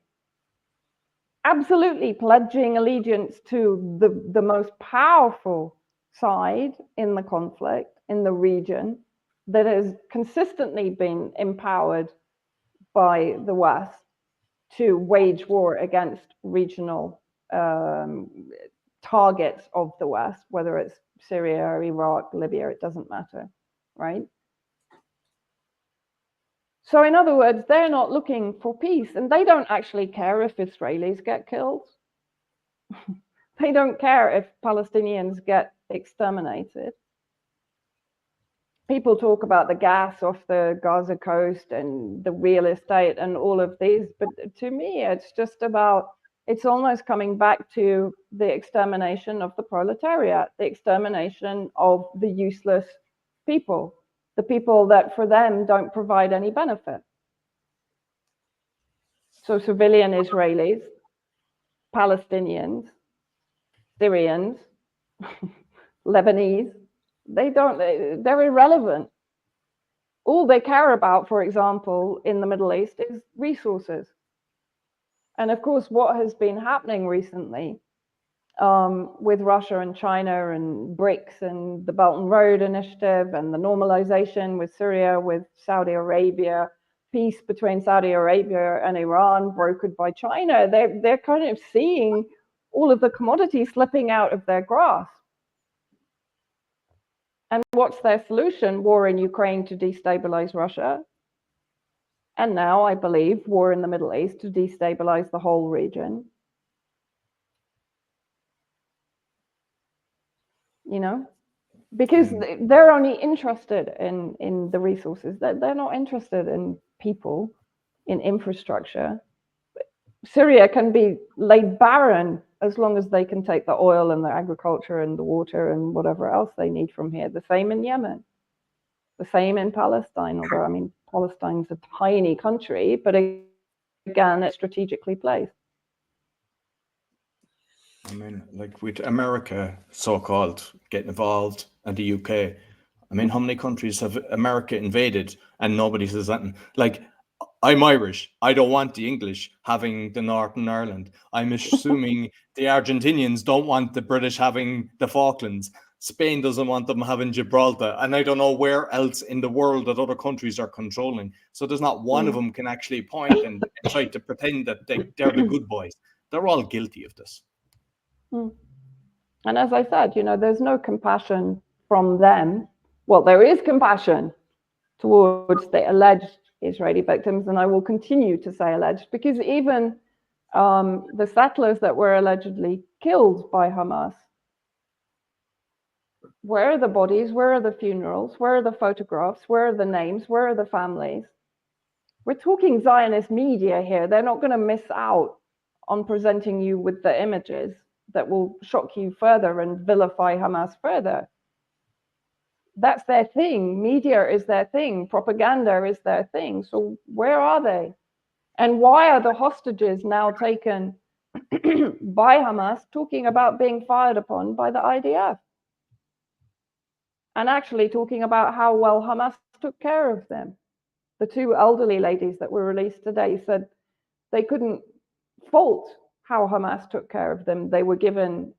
Absolutely pledging allegiance to the most powerful side in the conflict, in the region, that has consistently been empowered by the West to wage war against regional targets of the West, whether it's Syria, Iraq, Libya, it doesn't matter, right? So in other words, they're not looking for peace, and they don't actually care if Israelis get killed. They don't care if Palestinians get exterminated. People talk about the gas off the Gaza coast and the real estate and all of these, but to me, it's just about, it's almost coming back to the extermination of the proletariat, the extermination of the useless people, the people that for them don't provide any benefit. So civilian Israelis, Palestinians, Syrians, Lebanese, they're irrelevant. All they care about, for example, in the Middle East is resources. And of course, what has been happening recently with Russia and China and BRICS and the Belt and Road Initiative and the normalization with Syria, with Saudi Arabia, peace between Saudi Arabia and Iran brokered by China, they're kind of seeing all of the commodities slipping out of their grasp. And what's their solution? War in Ukraine to destabilize Russia. And now, I believe, war in the Middle East to destabilize the whole region. You know, because they're only interested in the resources. They're not interested in people, in infrastructure. Syria can be laid barren as long as they can take the oil and the agriculture and the water and whatever else they need from here. The same in Yemen, the same in Palestine, although, I mean, Palestine's a tiny country, but again, it's strategically placed. I mean, like with America, so-called, getting involved, and the UK, I mean, how many countries have America invaded and nobody says that? Like, I'm Irish. I don't want the English having the Northern Ireland. I'm assuming the Argentinians don't want the British having the Falklands. Spain doesn't want them having Gibraltar. And I don't know where else in the world that other countries are controlling. So there's not one of them can actually point and try to pretend that they're the good boys. They're all guilty of this. And as I said, you know, there's no compassion from them. Well, there is compassion towards the alleged Israeli victims, and I will continue to say alleged, because even the settlers that were allegedly killed by Hamas, where are the bodies? Where are the funerals? Where are the photographs? Where are the names? Where are the families? We're talking Zionist media here. They're not going to miss out on presenting you with the images that will shock you further and vilify Hamas further. That's their thing. Media is their thing. Propaganda is their thing. So where are they? And why are the hostages now taken by Hamas talking about being fired upon by the IDF? And actually talking about how well Hamas took care of them. The two elderly ladies that were released today said they couldn't fault how Hamas took care of them. They were given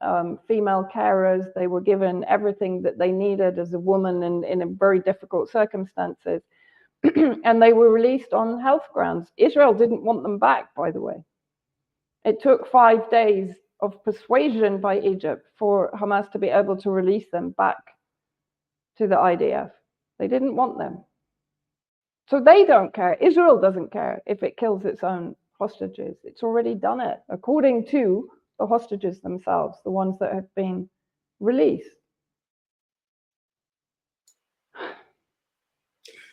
female carers. They were given everything that they needed as a woman in very difficult circumstances. And they were released on health grounds. Israel didn't want them back, by the way. It took 5 days of persuasion by Egypt for Hamas to be able to release them back to the IDF. They didn't want them. So they don't care. Israel doesn't care if it kills its own hostages. It's already done it, according to the hostages themselves, the ones that have been released.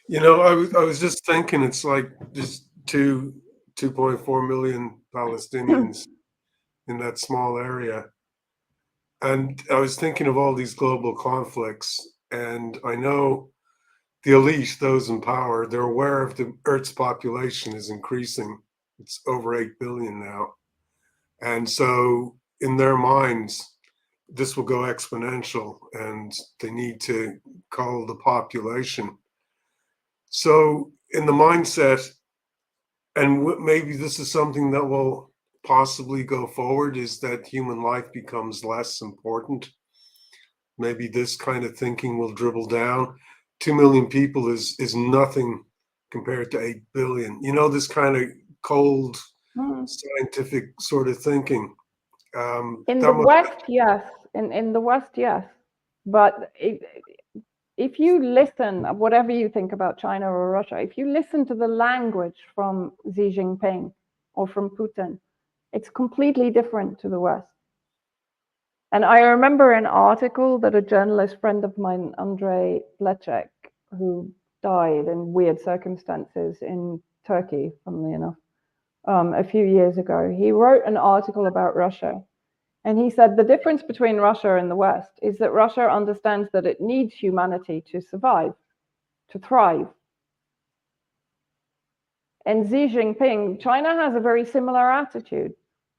You know, I was just thinking, it's like just 2.4 million Palestinians in that small area. And I was thinking of all these global conflicts, and I know the elite, those in power, they're aware of the Earth's population is increasing. It's over 8 billion now. And so in their minds, this will go exponential and they need to cull the population. So in the mindset, and maybe this is something that will possibly go forward, is that human life becomes less important. Maybe this kind of thinking will dribble down. 2 million people is nothing compared to 8 billion. You know, this kind of cold scientific sort of thinking. In the West, yes. In the West, yes. But if you listen, whatever you think about China or Russia, if you listen to the language from Xi Jinping or from Putin, it's completely different to the West. And I remember an article that a journalist friend of mine, Andrei Blecek, who died in weird circumstances in Turkey, funnily enough, a few years ago, he wrote an article about Russia. And he said the difference between Russia and the West is that Russia understands that it needs humanity to survive, to thrive. And Xi Jinping, China has a very similar attitude.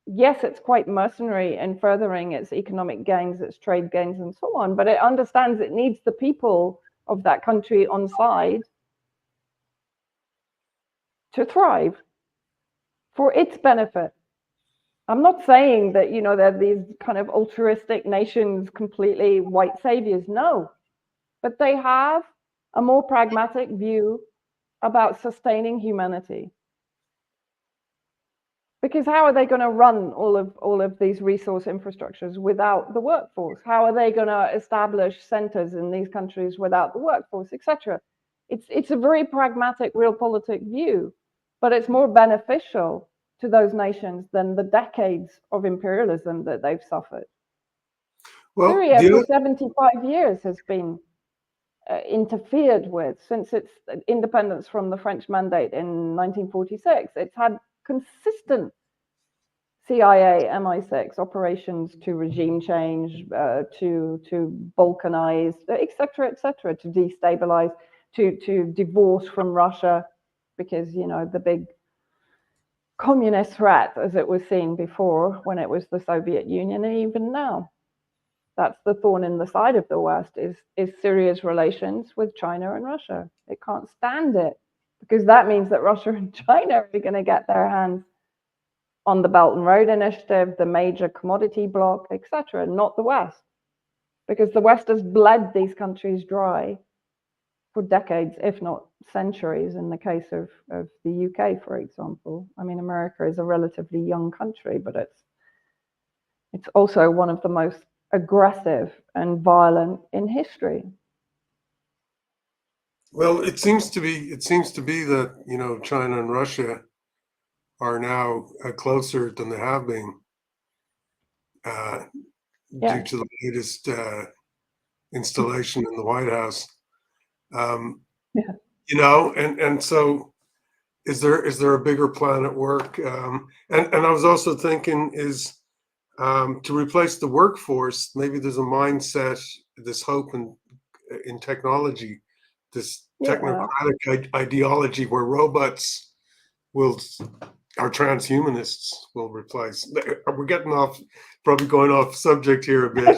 Yes, it's quite mercenary in furthering its economic gains, its trade gains, and so on, but it understands it needs the people of that country on side to thrive for its benefit. I'm not saying that, you know, they're these kind of altruistic nations, completely white saviors. No, but they have a more pragmatic view about sustaining humanity. Because how are they going to run all of these resource infrastructures without the workforce? How are they going to establish centers in these countries without the workforce, etc.? It's a very pragmatic, realpolitik view, but it's more beneficial to those nations than the decades of imperialism that they've suffered. Well, Syria for 75 years has been interfered with since its independence from the French Mandate in 1946. It's had consistent CIA, MI6 operations to regime change, to balkanize, etc., to destabilize, to divorce from Russia, because, you know, the big communist threat, as it was seen before when it was the Soviet Union, and even now, that's the thorn in the side of the West, is Syria's relations with China and Russia. It can't stand it, because that means that Russia and China are going to get their hands on the Belt and Road Initiative, the major commodity bloc, etc., not the West, because the West has bled these countries dry for decades, if not centuries, in the case of the UK, for example. I mean, America is a relatively young country, but it's also one of the most aggressive and violent in history. Well, it seems to be that, you know, China and Russia are now closer than they have been due to the latest installation in the White House. You know, and so is there a bigger plan at work? And I was also thinking, is to replace the workforce, maybe there's a mindset, this hope in technology, this technocratic ideology where robots our transhumanists will replace. We're getting off, probably going off subject here a bit.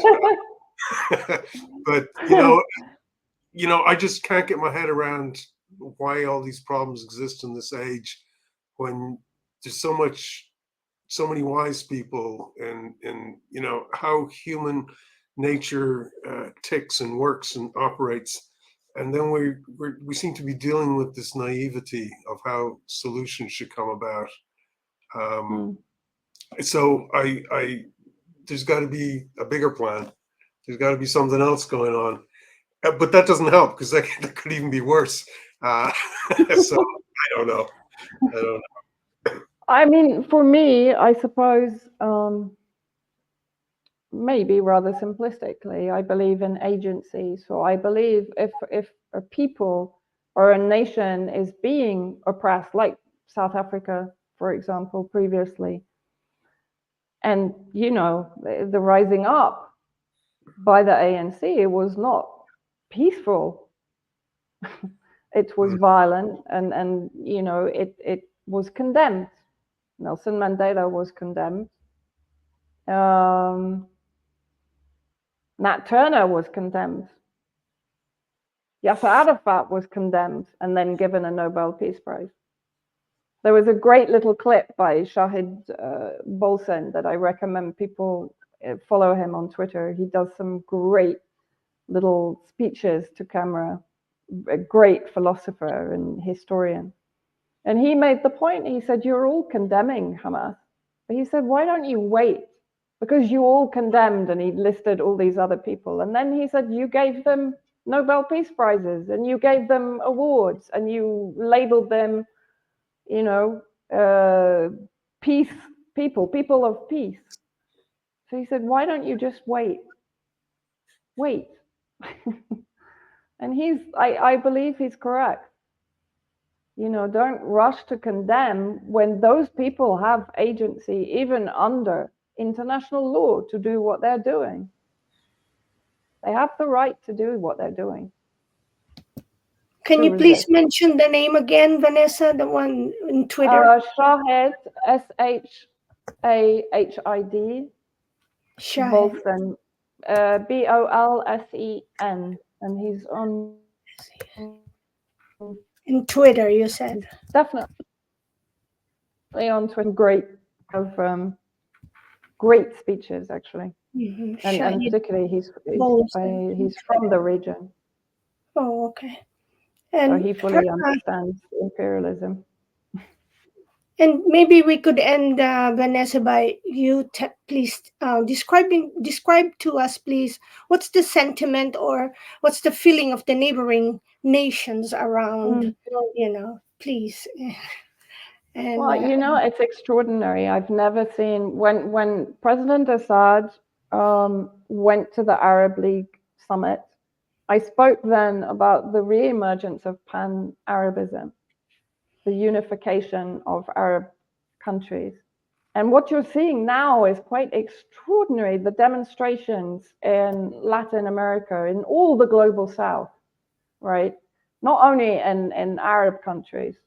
But you know, I just can't get my head around why all these problems exist in this age when there's so many wise people, and you know how human nature ticks and works and operates, and then we seem to be dealing with this naivety of how solutions should come about. So I there's got to be a bigger plan. There's got to be something else going on, but that doesn't help, because that could even be worse. So I don't know. I mean, for me, I suppose, maybe rather simplistically, I believe in agency. So I believe if a people or a nation is being oppressed, like South Africa, for example, previously, and, you know, the rising up by the ANC was not peaceful. It was violent, and you know, it was condemned. Nelson Mandela was condemned. Nat Turner was condemned. Yasser Arafat was condemned and then given a Nobel Peace Prize. There was a great little clip by Shahid Bolsen that I recommend people follow him on Twitter. He does some great little speeches to camera, a great philosopher and historian. And he made the point, he said, you're all condemning Hamas. But he said, why don't you wait? Because you all condemned, and he listed all these other people. And then he said, you gave them Nobel Peace Prizes, and you gave them awards, and you labeled them, you know, peace people, people of peace. So he said, why don't you just wait? Wait. And I believe he's correct. You know, don't rush to condemn when those people have agency, even under international law, to do what they're doing. They have the right to do what they're doing. Can you please mention the name again, Vanessa, the one in Twitter? Shahid, Shahid, Bolsen, Bolsen, and he's on in Twitter, you said. Definitely on Twitter. Great great speeches, actually. Mm-hmm. And particularly he's from the region. Oh, okay. And so he fully understands imperialism. And maybe we could end, Vanessa, by you please describe to us, please, what's the sentiment or what's the feeling of the neighboring nations around, you know, please. And, well, you know, it's extraordinary. I've never seen, when President Assad went to the Arab League summit, I spoke then about the re-emergence of pan-Arabism, the unification of Arab countries. And what you're seeing now is quite extraordinary, the demonstrations in Latin America, in all the global south, right? Not only in Arab countries,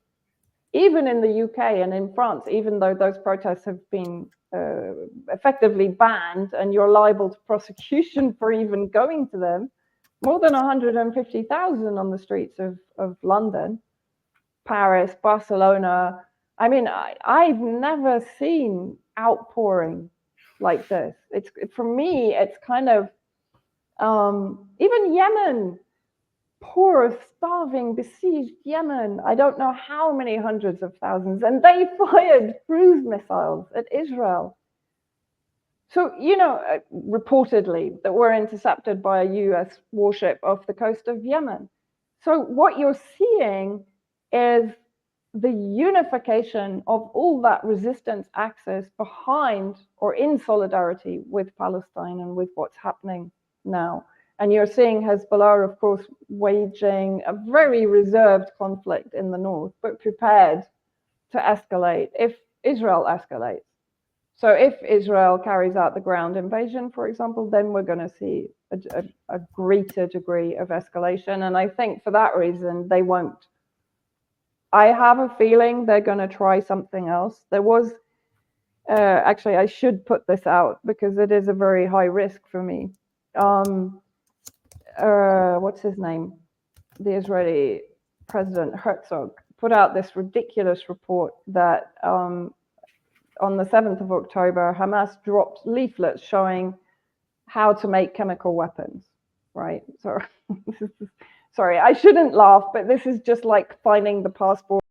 even in the UK and in France, even though those protests have been effectively banned and you're liable to prosecution for even going to them, more than 150,000 on the streets of London, Paris, Barcelona. I mean, I've never seen outpouring like this. For me, it's kind of, even Yemen, poor, starving, besieged Yemen. I don't know how many hundreds of thousands, and they fired cruise missiles at Israel. So, you know, reportedly that were intercepted by a US warship off the coast of Yemen. So what you're seeing is the unification of all that resistance axis behind or in solidarity with Palestine and with what's happening now. And you're seeing Hezbollah, of course, waging a very reserved conflict in the north, but prepared to escalate if Israel escalates. So if Israel carries out the ground invasion, for example, then we're going to see a greater degree of escalation. And I think for that reason, they won't. I have a feeling they're going to try something else. There was, actually, I should put this out because it is a very high risk for me. What's his name? The Israeli President Herzog put out this ridiculous report that on the 7th of October, Hamas dropped leaflets showing how to make chemical weapons, right? So, sorry, I shouldn't laugh, but this is just like finding the passport